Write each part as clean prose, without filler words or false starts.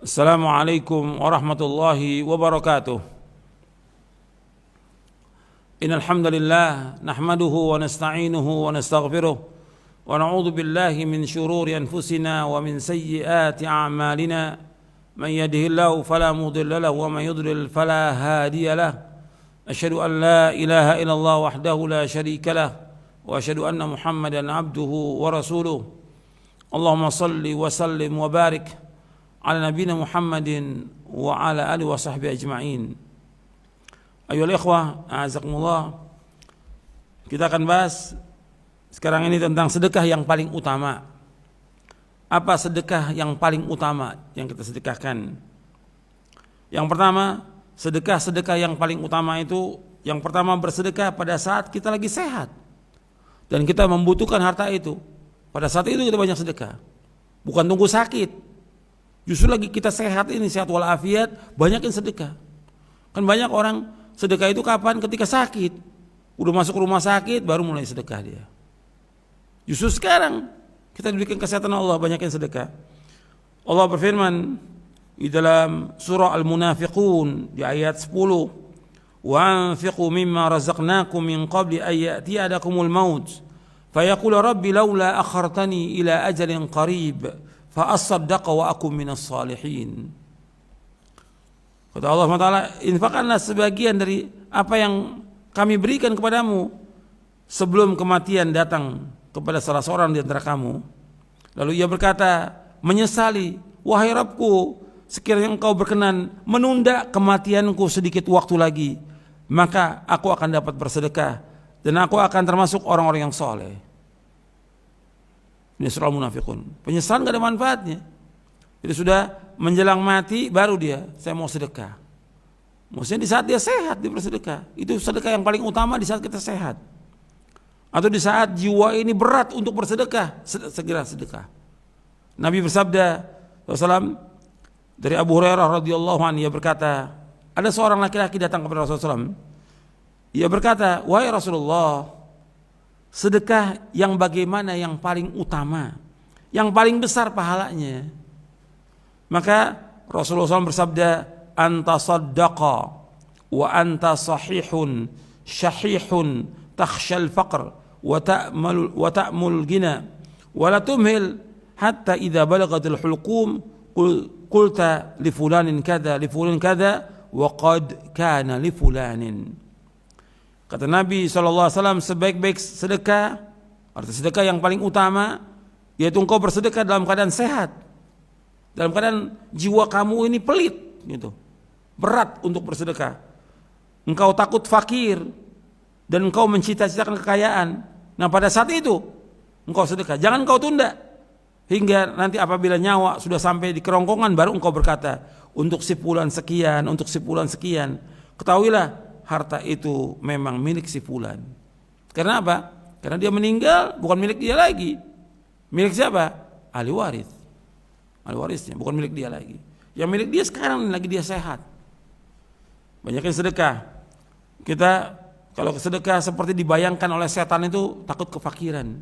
Assalamualaikum warahmatullahi wabarakatuh. Innal hamdalillah nahmaduhu wa nasta'inuhu wa nastaghfiruh wa na'udzu billahi min shururi anfusina wa min sayyiati a'malina. Man yahdihillahu fala mudilla lahu wa man yudlil fala hadiya lahu. Asyhadu an la ilaha illallah wahdahu la syarika lahu wa asyhadu anna Muhammadan abduhu wa rasuluh. Allahumma salli wa sallim wa barik ala nabiyina Muhammadin wa ala alihi wa sahbihi ajma'in. Ayyuhal ikhwah, a'azakumullah. Kita akan bahas sekarang ini tentang sedekah yang paling utama. Apa sedekah yang paling utama yang kita sedekahkan? Yang pertama, sedekah yang paling utama itu, yang pertama bersedekah pada saat kita lagi sehat dan kita membutuhkan harta itu. Pada saat itu kita banyak sedekah, bukan tunggu sakit. Justru lagi kita sehat ini, sehat walafiat, banyakin sedekah. Kan banyak orang sedekah itu kapan? Ketika sakit. Udah masuk rumah sakit baru mulai sedekah dia. Justru sekarang kita diberikan kesehatan Allah, banyakin sedekah. Allah berfirman di dalam surah Al-Munafiqun di ayat 10, "Wa anfiqu mimma razaqnakum min qabli an ya'tiyadakumul maut fayaqulu rabbi laula akhartani ila ajalin qarib fa asaddaqa wa akum minas salihin." Kata Allah SWT, infakkanlah sebagian dari apa yang kami berikan kepadamu sebelum kematian datang kepada salah seorang di antara kamu. Lalu ia berkata, menyesali, wahai Rabbku, sekiranya engkau berkenan menunda kematianku sedikit waktu lagi, maka aku akan dapat bersedekah dan aku akan termasuk orang-orang yang soleh. Ini surah Al-Munafiqun. Penyesalan gak ada manfaatnya. Jadi sudah menjelang mati baru dia, saya mau sedekah. Maksudnya di saat dia sehat dia bersedekah. Itu sedekah yang paling utama di saat kita sehat. Atau di saat jiwa ini berat untuk bersedekah, segera sedekah. Nabi bersabda SAW dari Abu Hurairah radhiyallahu anhu, ia berkata, ada seorang laki-laki datang kepada Rasulullah SAW. Ia berkata, wahai Rasulullah, sedekah yang bagaimana yang paling utama, yang paling besar pahalanya? Maka Rasulullah SAW bersabda, anta saddaqa wa anta sahihun syahihun takhshal faqr wa ta'mul gina wa la tumhil hatta idza balagatil hulqum qulta li fulanin kadza li fulanin kadza wa qad kana li fulanin. Kata Nabi SAW, sebaik-baik sedekah, arti sedekah yang paling utama, yaitu engkau bersedekah dalam keadaan sehat, dalam keadaan jiwa kamu ini pelit, gitu, berat untuk bersedekah. Engkau takut fakir dan engkau mencita-citakan kekayaan. Nah pada saat itu engkau sedekah, jangan engkau tunda hingga nanti apabila nyawa sudah sampai di kerongkongan baru engkau berkata, untuk si fulan sekian, untuk si fulan sekian. Ketahuilah, harta itu memang milik si fulan. Karena apa? Karena dia meninggal, bukan milik dia lagi. Milik siapa? Ahli waris. Ahli warisnya, bukan milik dia lagi. Yang milik dia sekarang lagi dia sehat. Banyakin sedekah. Kita kalau sedekah seperti dibayangkan oleh setan itu takut kefakiran,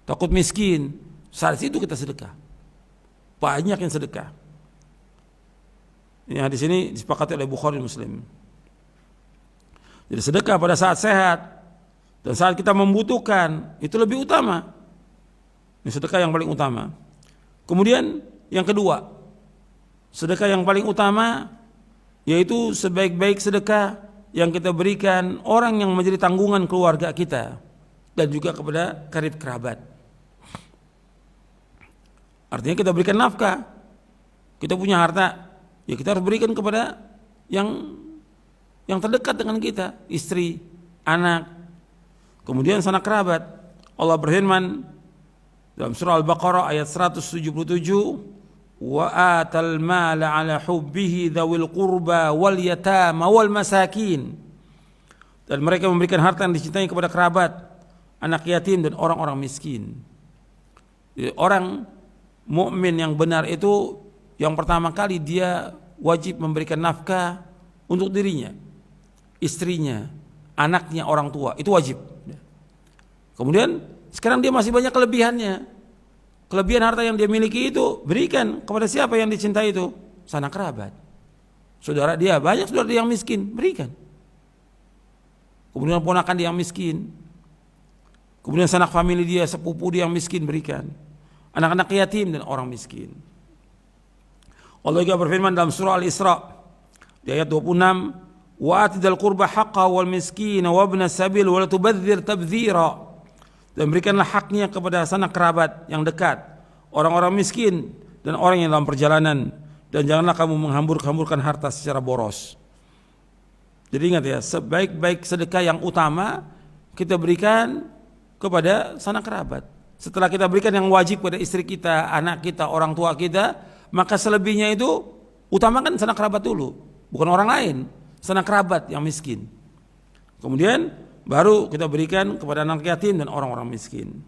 takut miskin. Saat itu kita sedekah. Banyakin sedekah. Ini hadis ini disepakati oleh Bukhari Muslim. Jadi sedekah pada saat sehat dan saat kita membutuhkan itu lebih utama. Ini sedekah yang paling utama. Kemudian yang kedua, sedekah yang paling utama yaitu sebaik-baik sedekah yang kita berikan orang yang menjadi tanggungan keluarga kita dan juga kepada karib kerabat. Artinya kita berikan nafkah, kita punya harta, ya kita harus berikan kepada yang terdekat dengan kita, istri, anak, kemudian sanak kerabat. Allah berfirman dalam surah Al-Baqarah ayat 177, wa atal mala ala hubbihi dzawil qurba wal yatama wal masakin. Dan mereka memberikan harta yang dicintai kepada kerabat, anak yatim dan orang-orang miskin. Jadi orang mukmin yang benar itu yang pertama kali dia wajib memberikan nafkah untuk dirinya, istrinya, anaknya, orang tua, itu wajib. Kemudian sekarang dia masih banyak kelebihannya. kelebihan harta yang dia miliki itu berikan kepada siapa yang dicintai itu? Sanak kerabat. Saudara dia, banyak saudara dia yang miskin, berikan. Kemudian ponakan dia yang miskin. Kemudian sanak famili dia, sepupu dia yang miskin, berikan. Anak-anak yatim dan orang miskin. Allah juga berfirman dalam surah Al-Isra di ayat 26, wa atidal qurba haqqa wal miskin wa ibna sabil wa la tubadzir tabdzira. Dan berikanlah haknya kepada sanak kerabat yang dekat, orang-orang miskin dan orang yang dalam perjalanan, dan janganlah kamu menghambur-hamburkan harta secara boros. Jadi ingat ya, sebaik-baik sedekah yang utama kita berikan kepada sanak kerabat. Setelah kita berikan yang wajib kepada istri kita, anak kita, orang tua kita, maka selebihnya itu utamakan sanak kerabat dulu, bukan orang lain. Sanak kerabat yang miskin. Kemudian baru kita berikan kepada anak yatim dan orang-orang miskin.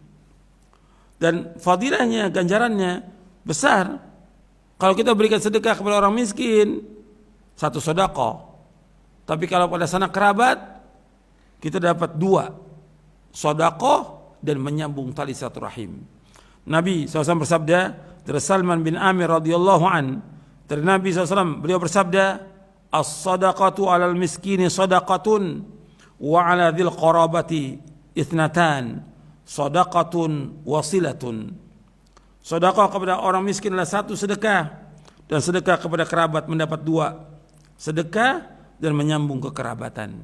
Dan fadilahnya, ganjarannya besar. Kalau kita berikan sedekah kepada orang miskin, satu sedekah. Tapi kalau pada sanak kerabat, kita dapat dua, sedekah dan menyambung tali silaturahim. Nabi SAW bersabda, dari Salman bin Amir radhiyallahu an, dari Nabi SAW beliau bersabda, as-sadaqatu 'alal miskini sadaqatun wa 'ala dzil qarabati ithnatan sadaqatun wasilatun. Sedekah kepada orang miskin adalah satu sedekah, dan sedekah kepada kerabat mendapat dua, sedekah dan menyambung kekerabatan.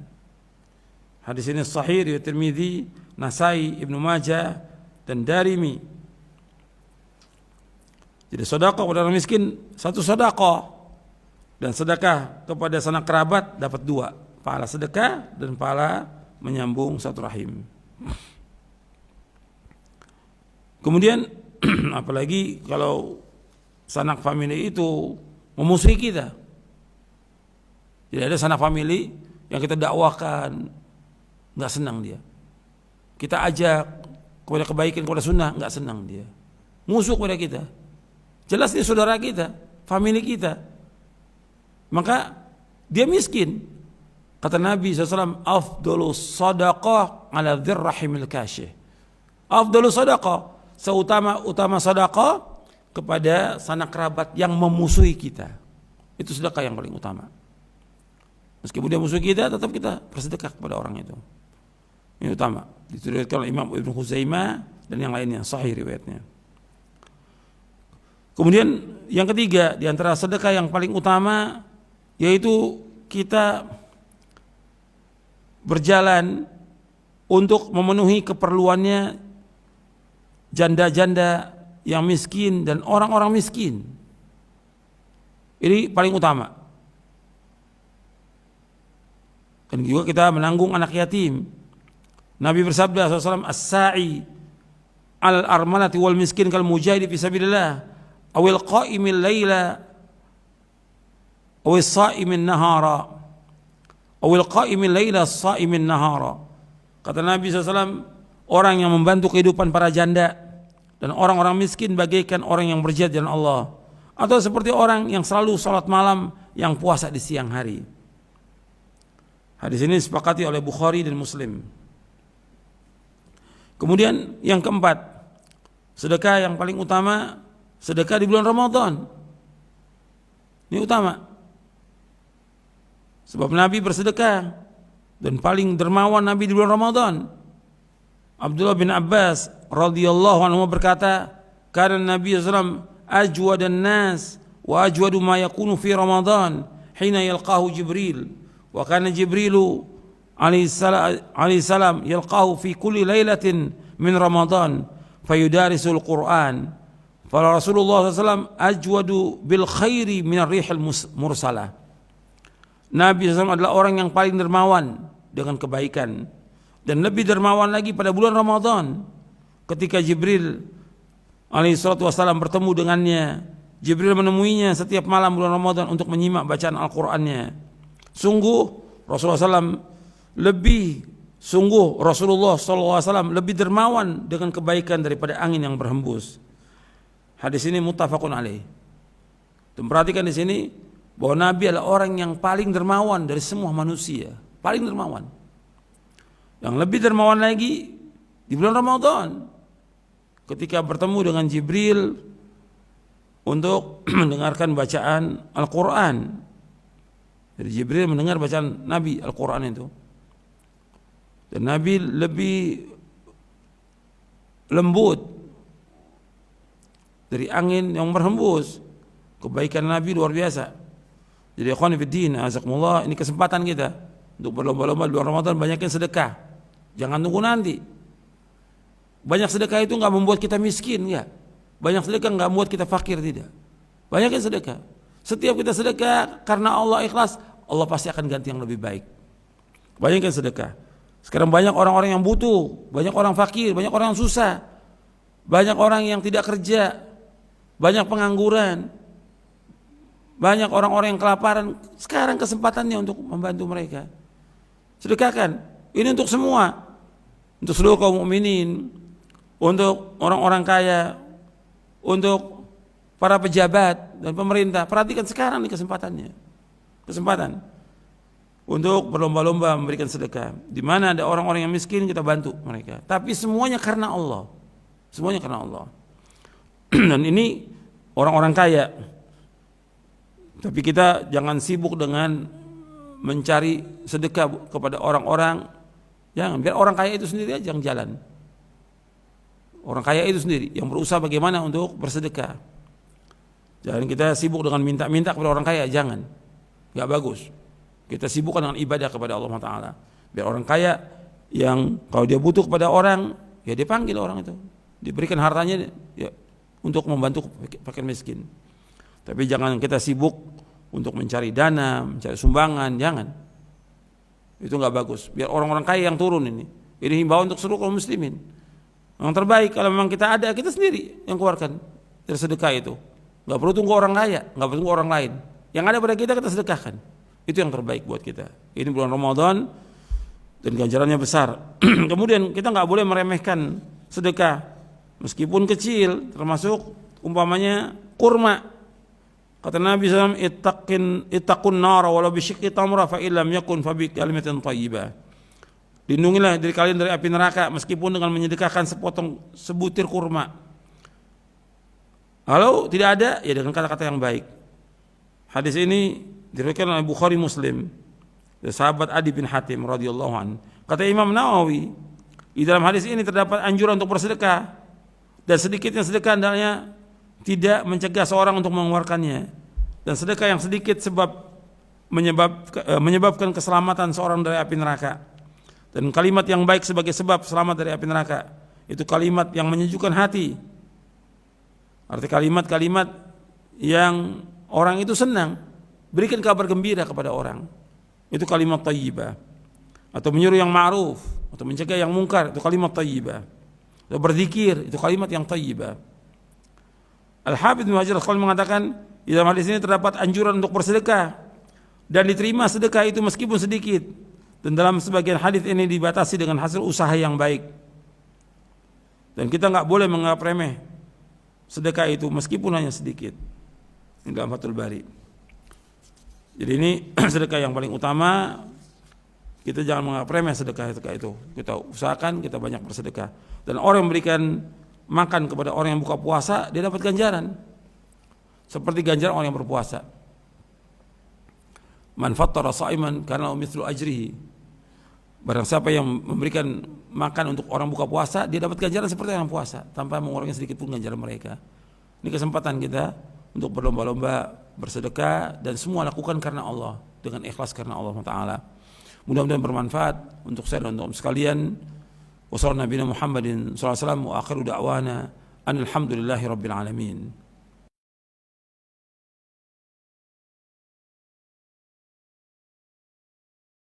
Hadis ini sahih riwayat Tirmidzi, Nasai, Ibnu Majah dan Darimi. Jadi sedekah kepada orang miskin satu sedekah, dan sedekah kepada sanak kerabat dapat dua, pahala sedekah dan pahala menyambung satu rahim. Kemudian apalagi kalau sanak famili itu memusuhi kita. Jadi ada sanak famili yang kita dakwakan, nggak senang dia. Kita ajak kepada kebaikan, kepada sunnah, nggak senang dia. Musuh kepada kita. Jelas dia saudara kita, famili kita. Maka dia miskin. Kata Nabi SAW, afdalus sadaqah ala dzir rahimil kasyih. Afdalus sadaqah, seutama-utama sedekah kepada sanak kerabat yang memusuhi kita. Itu sedekah yang paling utama. Meskipun dia musuh kita, tetap kita bersedekah kepada orang itu. Ini utama. Diriwayatkan oleh Imam Ibnu Khuzaimah dan yang lainnya, sahih riwayatnya. Kemudian yang ketiga, di antara sedekah yang paling utama, yaitu kita berjalan untuk memenuhi keperluannya janda-janda yang miskin dan orang-orang miskin. Ini paling utama. Dan juga kita menanggung anak yatim. Nabi bersabda SAW, as-sa'i al-armalati wal miskin kal mujahidi fi sabilillah awil qa'imil laila awil sa'imin nahara awil qa'imil laila sa'imin nahara. Kata Nabi SAW, orang yang membantu kehidupan para janda dan orang-orang miskin bagaikan orang yang berjihad jalan Allah, atau seperti orang yang selalu salat malam yang puasa di siang hari. Hadis ini disepakati oleh Bukhari dan Muslim. Kemudian yang keempat, sedekah yang paling utama, sedekah di bulan Ramadan. Ini utama. Sebab Nabi bersedekah dan paling dermawan Nabi di bulan Ramadan. Abdullah bin Abbas radhiyallahu anhu berkata, "Kana Nabi sallallahu alaihi wasallam ajwadan nas wa ajwadu ma yakunu fi Ramadan hina yalqahu Jibril, wa kana Jibrilu alaihi salam yalqahu fi kulli lailatin min Ramadan fayudarisul Qur'an. Fa Rasulullah sallallahu alaihi wasallam ajwadu bil khairi min ar-rihil mursalah." Nabi SAW adalah orang yang paling dermawan dengan kebaikan, dan lebih dermawan lagi pada bulan Ramadan ketika Jibril alaihissalam bertemu dengannya. Jibril menemuinya setiap malam bulan Ramadan untuk menyimak bacaan Al-Qur'annya. Rasulullah SAW lebih dermawan dengan kebaikan daripada angin yang berhembus. Hadis ini muttafaqun alaih. Dan perhatikan di sini bahwa Nabi adalah orang yang paling dermawan dari semua manusia, paling dermawan. Yang lebih dermawan lagi di bulan Ramadan, ketika bertemu dengan Jibril untuk mendengarkan bacaan Al-Quran. Jadi Jibril mendengar bacaan Nabi Al-Quran itu. Dan Nabi lebih lembut dari angin yang berhembus. Kebaikan Nabi luar biasa. Jadi ikhwan fillah, azakumullah, ini kesempatan kita untuk berlomba-lomba di bulan Ramadan banyakin sedekah. Jangan tunggu nanti. Banyak sedekah itu enggak membuat kita miskin, enggak. Banyak sedekah enggak membuat kita fakir, tidak. Banyakin sedekah. Setiap kita sedekah karena Allah ikhlas, Allah pasti akan ganti yang lebih baik. Banyakin sedekah. Sekarang banyak orang-orang yang butuh, banyak orang fakir, banyak orang yang susah, banyak orang yang tidak kerja, banyak pengangguran, banyak orang-orang yang kelaparan. Sekarang kesempatannya untuk membantu mereka. Sedekahkan. Ini untuk semua, untuk seluruh kaum mukminin, untuk orang-orang kaya, untuk para pejabat dan pemerintah. Perhatikan sekarang nih kesempatannya. Kesempatan untuk berlomba-lomba memberikan sedekah. Di mana ada orang-orang yang miskin, kita bantu mereka. Tapi semuanya karena Allah. Semuanya karena Allah. Dan ini orang-orang kaya. Tapi kita jangan sibuk dengan mencari sedekah kepada orang-orang. Jangan, biar orang kaya itu sendiri aja yang jalan. Orang kaya itu sendiri yang berusaha bagaimana untuk bersedekah. Jangan kita sibuk dengan minta-minta kepada orang kaya, jangan. Enggak bagus. Kita sibukkan dengan ibadah kepada Allah Ta'ala. Biar orang kaya yang kalau dia butuh kepada orang, ya dia panggil orang itu, diberikan hartanya ya, untuk membantu fakir miskin. Tapi jangan kita sibuk untuk mencari dana, mencari sumbangan, jangan. Itu enggak bagus. Biar orang-orang kaya yang turun ini. Ini himbauan untuk seluruh kaum muslimin. Yang terbaik kalau memang kita ada, kita sendiri yang keluarkan dari sedekah itu. Enggak perlu tunggu orang kaya, enggak perlu tunggu orang lain. Yang ada pada kita sedekahkan. Itu yang terbaik buat kita. Ini bulan Ramadan dan ganjarannya besar. Kemudian kita nggak boleh meremehkan sedekah meskipun kecil, termasuk umpamanya kurma. Kata Nabi SAW, ittaqun nara walau bisyikki tamra fa illam yakun fa bi kalimatin thayyibah. Lindungilah diri kalian dari api neraka meskipun dengan menyedekahkan sebutir kurma. Kalau tidak ada, ya dengan kata-kata yang baik. Hadis ini diriwayatkan oleh Bukhari Muslim dari sahabat Adi bin Hatim radhiyallahu anhu. Kata Imam Nawawi, di dalam hadis ini terdapat anjuran untuk bersedekah dan sedikitnya sedekah hendaknya tidak mencegah seorang untuk mengeluarkannya. Dan sedekah yang sedikit menyebabkan keselamatan seorang dari api neraka. Dan kalimat yang baik sebagai sebab selamat dari api neraka. Itu kalimat yang menyejukkan hati. Arti kalimat-kalimat yang orang itu senang. Berikan kabar gembira kepada orang. Itu kalimat thayyibah. Atau menyuruh yang ma'ruf, atau mencegah yang mungkar, itu kalimat thayyibah. Atau berzikir, itu kalimat yang thayyibah. Al-Hafidz Ibnu Hajar Al-Asqalani mengatakan, di dalam hadis ini terdapat anjuran untuk bersedekah dan diterima sedekah itu meskipun sedikit. Dan dalam sebagian hadis ini dibatasi dengan hasil usaha yang baik. Dan kita enggak boleh menganggap remeh sedekah itu meskipun hanya sedikit. Ini dalam Fathul Bari. Jadi ini sedekah yang paling utama. Kita jangan menganggap remeh sedekah itu. Kita usahakan kita banyak bersedekah. Dan orang yang memberikan makan kepada orang yang buka puasa, dia dapat ganjaran seperti ganjaran orang yang berpuasa. Man fattara sha'iman kana mithlu ajrihi. Barang siapa yang memberikan makan untuk orang buka puasa, dia dapat ganjaran seperti orang puasa tanpa mengurangi sedikit pun ganjaran mereka. Ini kesempatan kita untuk berlomba-lomba bersedekah dan semua lakukan karena Allah, dengan ikhlas karena Allah Ta'ala. Mudah-mudahan bermanfaat untuk saya dan untuk sekalian. Wassallallahu Nabi Muhammadin sallallahu alaihi wasallam wa akhiru da'wana alhamdulillahi rabbil alamin.